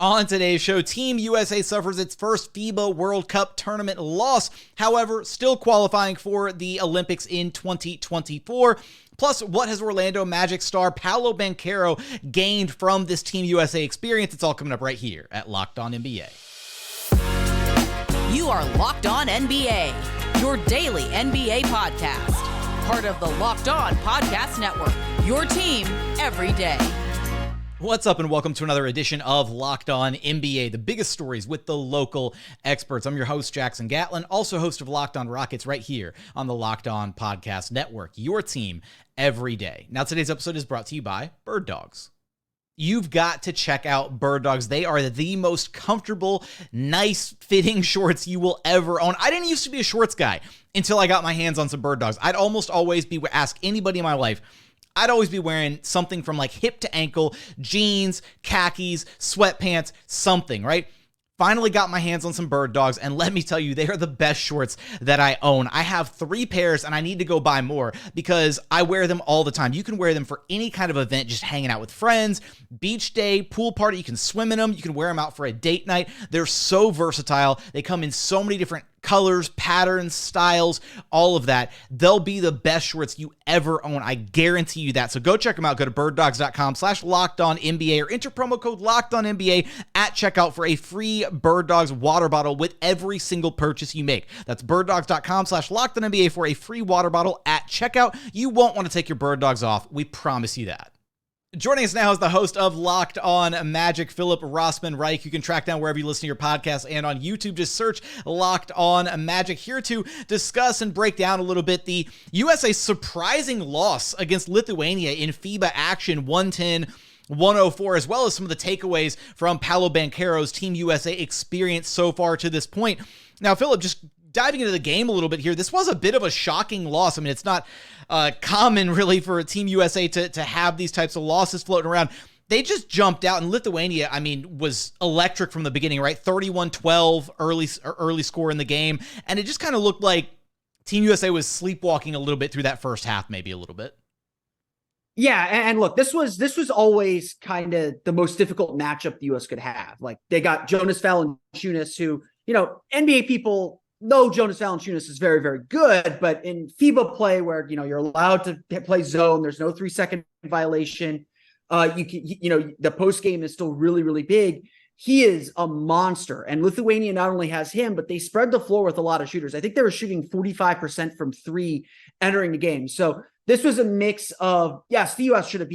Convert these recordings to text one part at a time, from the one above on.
On today's show, Team USA suffers its first FIBA World Cup tournament loss, however, still qualifying for the Olympics in 2024. Plus, what has Orlando Magic star Paolo Banchero gained from this Team USA experience? It's all coming up right here at Locked On NBA. You are Locked On NBA, your daily NBA podcast. Part of the Locked On Podcast Network, your team every day. What's up and welcome to another edition of Locked On NBA, the biggest stories with the local experts. I'm your host, Jackson Gatlin, also host of Locked On Rockets right here on the Locked On Podcast Network, your team every day. Now, today's episode is brought to you by Bird Dogs. You've got to check out Bird Dogs. They are the most comfortable, nice fitting shorts you will ever own. I didn't used to be a shorts guy until I got my hands on some Bird Dogs. I'd almost always ask anybody in my life, I'd always be wearing something from like hip to ankle, jeans, khakis, sweatpants, something, right? Finally got my hands on some Bird Dogs, and let me tell you, they are the best shorts that I own. I have 3 pairs, and I need to go buy more because I wear them all the time. You can wear them for any kind of event, just hanging out with friends, beach day, pool party. You can swim in them. You can wear them out for a date night. They're so versatile. They come in so many different colors, patterns, styles, all of that. They'll be the best shorts you ever own. I guarantee you that. So go check them out. Go to birddogs.com/LockedOnNBA or enter promo code LockedOnNBA at checkout for a free Bird Dogs water bottle with every single purchase you make. That's birddogs.com/LockedOnNBA for a free water bottle at checkout. You won't want to take your Bird Dogs off. We promise you that. Joining us now is the host of Locked On Magic, Philip Rossman-Reich. You can track down wherever you listen to your podcast and on YouTube. Just search Locked On Magic, here to discuss and break down a little bit the USA surprising loss against Lithuania in FIBA action 110-104, as well as some of the takeaways from Paolo Banchero's Team USA experience so far to this point. Now, Philip, just diving into the game a little bit here, this was a bit of a shocking loss. I mean, it's not common really for Team USA to have these types of losses floating around. They just jumped out, and Lithuania, I mean, was electric from the beginning, right? 31-12 early score in the game, and it just kind of looked like Team USA was sleepwalking a little bit through that first half, maybe a little bit. Yeah, and look, this was always kind of the most difficult matchup the U.S. could have. Like, they got Jonas Valanciunas, who, you know, NBA people know Jonas Valanciunas is very, very good, but in FIBA play where, you know, you're allowed to play zone, there's no 3-second violation. The post game is still really, really big. He is a monster, and Lithuania not only has him, but they spread the floor with a lot of shooters. I think they were shooting 45% from 3 entering the game. So this was a mix of, yes, the U.S. should have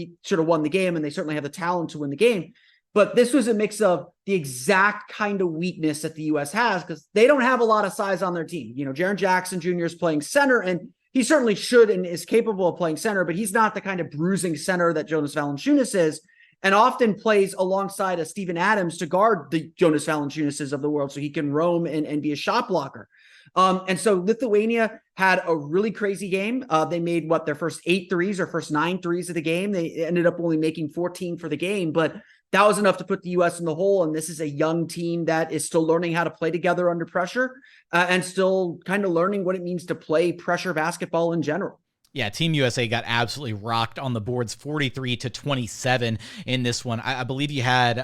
won the game, and they certainly have the talent to win the game. But this was a mix of the exact kind of weakness that the U.S. has, because they don't have a lot of size on their team. You know, Jaren Jackson Jr. is playing center, and he certainly should and is capable of playing center, but he's not the kind of bruising center that Jonas Valanciunas is, and often plays alongside a Steven Adams to guard the Jonas Valanciunases of the world so he can roam and be a shot blocker. And so Lithuania had a really crazy game. They made their first 8 threes or first 9 threes of the game. They ended up only making 14 for the game, but that was enough to put the U.S. in the hole. And this is a young team that is still learning how to play together under pressure and still kind of learning what it means to play pressure basketball in general. Yeah, Team USA got absolutely rocked on the boards, 43-27 in this one. I believe you had,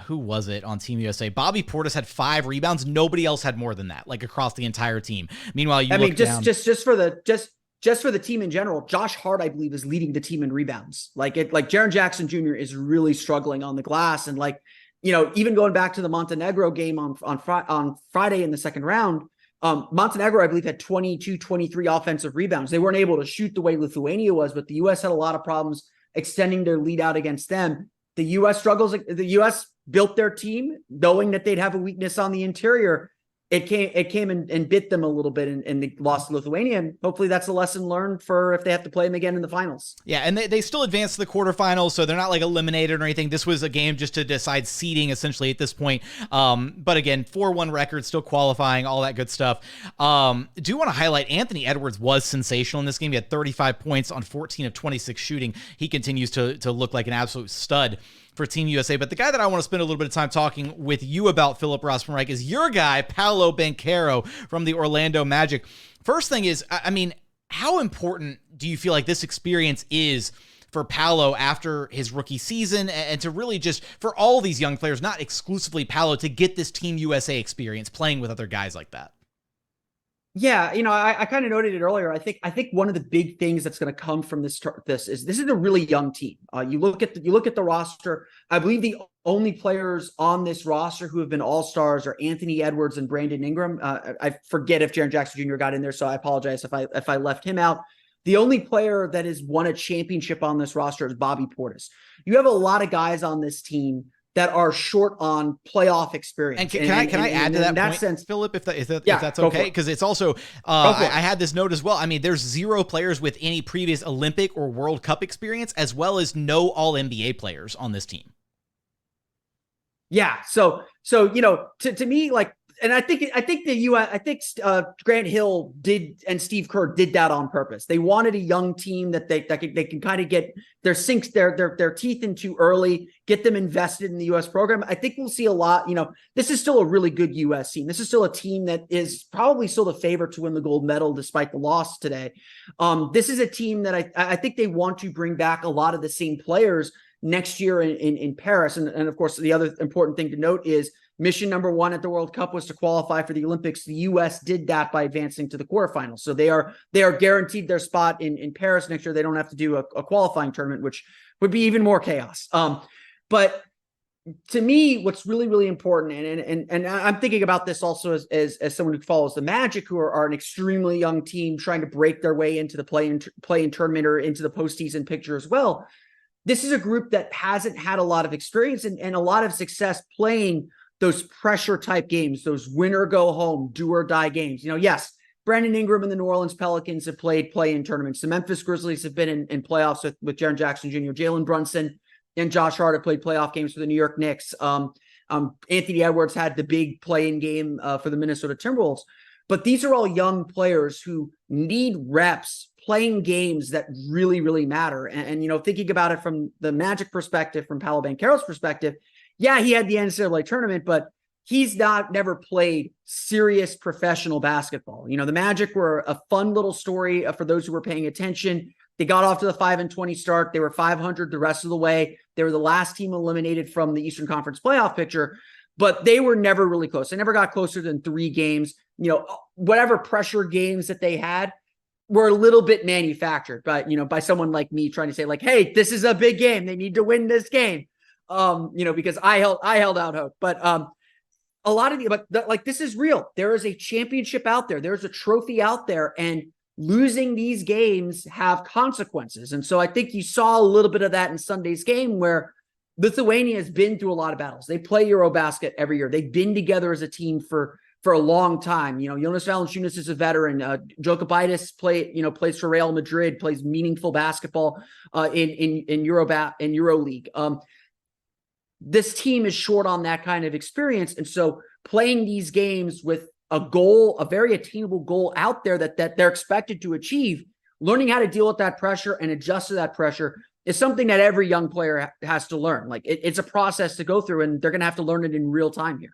who was it on Team USA? Bobby Portis had 5 rebounds. Nobody else had more than that, like across the entire team. Meanwhile, just for the team in general, Josh Hart, I believe, is leading the team in rebounds. Like Jaren Jackson Jr. is really struggling on the glass. And even going back to the Montenegro game on Friday in the second round, Montenegro, I believe, had 22, 23 offensive rebounds. They weren't able to shoot the way Lithuania was, but the U.S. had a lot of problems extending their lead out against them. The U.S. built their team knowing that they'd have a weakness on the interior. It came and bit them a little bit and they lost to Lithuania. And hopefully that's a lesson leared for if they have to play them again in the finals. Yeah, and they still advanced to the quarterfinals, so they're not like eliminated or anything. This was a game just to decide seeding essentially at this point. But again, 4-1 record, still qualifying, all that good stuff. Do want to highlight Anthony Edwards was sensational in this game. He had 35 points on 14 of 26 shooting. He continues to look like an absolute stud for Team USA. But the guy that I want to spend a little bit of time talking with you about, Philip Rossman-Reich, is your guy, Paolo Banchero from the Orlando Magic. First thing is, I mean, how important do you feel like this experience is for Paolo after his rookie season, and to really just, for all these young players, not exclusively Paolo, to get this Team USA experience playing with other guys like that? Yeah, I kind of noted it earlier. I think one of the big things that's going to come from this is a really young team. You look at the roster. I believe the only players on this roster who have been all-stars are Anthony Edwards and Brandon Ingram. I forget if Jaren Jackson Jr. got in there, so I apologize if I left him out. The only player that has won a championship on this roster is Bobby Portis. You have a lot of guys on this team that are short on playoff experience. And can I add to that point, sense, Philip, if that's okay? Because it's also, I had this note as well. I mean, there's 0 players with any previous Olympic or World Cup experience, as well as no All-NBA players on this team. Yeah. So to me, like, and I think Grant Hill did, and Steve Kerr did that on purpose. They wanted a young team that they can kind of get their teeth into early, get them invested in the U.S. program. I think we'll see a lot. This is still a really good U.S. team. This is still a team that is probably still the favorite to win the gold medal despite the loss today. This is a team that I think they want to bring back a lot of the same players next year in Paris. And of course, the other important thing to note is mission number 1 at the World Cup was to qualify for the Olympics. The U.S. did that by advancing to the quarterfinals. So they are guaranteed their spot in Paris next year. They don't have to do a qualifying tournament, which would be even more chaos. But to me, what's really, really important, and I'm thinking about this also as someone who follows the Magic, who are an extremely young team trying to break their way into the play-in tournament or into the postseason picture as well. This is a group that hasn't had a lot of experience and a lot of success playing those pressure type games, those win or go home, do or die games. Yes, Brandon Ingram and the New Orleans Pelicans have played play-in tournaments. The Memphis Grizzlies have been in playoffs with Jaren Jackson Jr. Jalen Brunson and Josh Hart have played playoff games for the New York Knicks. Anthony Edwards had the big play-in game for the Minnesota Timberwolves. But these are all young players who need reps playing games that really, really matter. And thinking about it from the Magic perspective, from Paolo Banchero's perspective, yeah, he had the NCAA tournament, but he's never played serious professional basketball. The Magic were a fun little story for those who were paying attention. They got off to the 5-20 start. They were 500 the rest of the way. They were the last team eliminated from the Eastern Conference playoff picture, but they were never really close. They never got closer than 3 games. Whatever pressure games that they had were a little bit manufactured, but by someone like me trying to say like, hey, this is a big game. They need to win this game. Because I held out hope, but a lot of this is real. There is a championship out there. There's a trophy out there, and losing these games have consequences. And so I think you saw a little bit of that in Sunday's game, where Lithuania has been through a lot of battles. They play Eurobasket every year. They've been together as a team for a long time. Jonas Valanciunas is a veteran. Jokubaitis plays for Real Madrid, plays meaningful basketball in EuroLeague. This team is short on that kind of experience. And so playing these games with a goal, a very attainable goal out there that they're expected to achieve, learning how to deal with that pressure and adjust to that pressure is something that every young player has to learn. Like it's a process to go through, and they're going to have to learn it in real time here.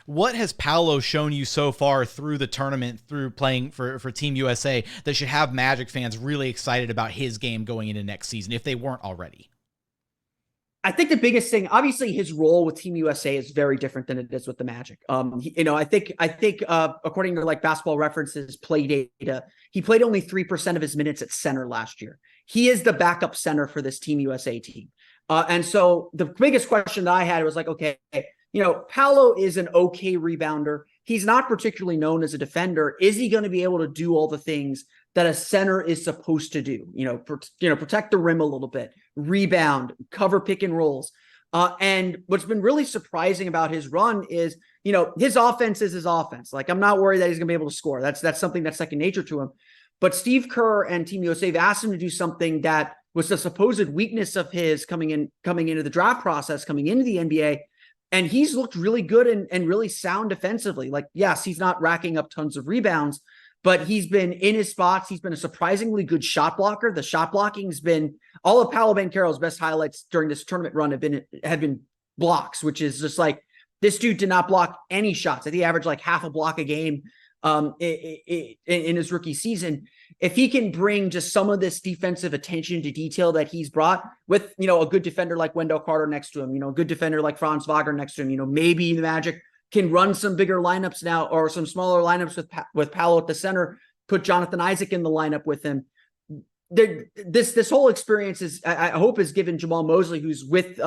What has Paolo shown you so far through the tournament, through playing for Team USA, that should have Magic fans really excited about his game going into next season, if they weren't already? I think the biggest thing, obviously, his role with Team USA is very different than it is with the Magic. I think according to like Basketball References play data, he played only 3% of his minutes at center last year. He is the backup center for this Team USA team. And so the biggest question that I had was like, okay, Paolo is an okay rebounder. He's not particularly known as a defender. Is he going to be able to do all the things that a center is supposed to do? Protect the rim a little bit, rebound, cover pick and rolls. And what's been really surprising about his run is, his offense is his offense. Like, I'm not worried that he's going to be able to score. That's something that's second nature to him. But Steve Kerr and Team USA have asked him to do something that was the supposed weakness of his coming into the draft process, coming into the NBA. And he's looked really good and really sound defensively. Like, yes, he's not racking up tons of rebounds, but he's been in his spots. He's been a surprisingly good shot blocker. The shot blocking's been all of Paolo Banchero's best highlights during this tournament run have been blocks, which is just like, this dude did not block any shots. I think he averaged like half a block a game. in his rookie season. If he can bring just some of this defensive attention to detail that he's brought with, a good defender like Wendell Carter next to him, a good defender like Franz Wagner next to him, maybe the Magic can run some bigger lineups now or some smaller lineups with Paolo at the center, put Jonathan Isaac in the lineup with him. This whole experience I hope has given Jamal Mosley, who's with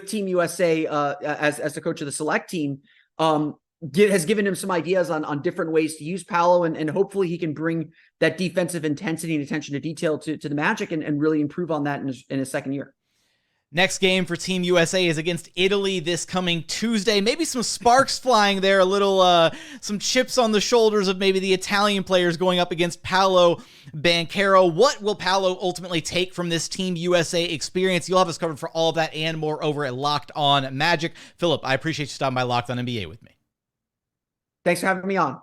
Team USA as the coach of the select team, has given him some ideas on different ways to use Paolo, and hopefully he can bring that defensive intensity and attention to detail to the Magic and really improve on that in his second year. Next game for Team USA is against Italy this coming Tuesday. Maybe some sparks flying there, a little some chips on the shoulders of maybe the Italian players going up against Paolo Banchero. What will Paolo ultimately take from this Team USA experience? You'll have us covered for all of that and more over at Locked On Magic. Philip, I appreciate you stopping by Locked On NBA with me. Thanks for having me on.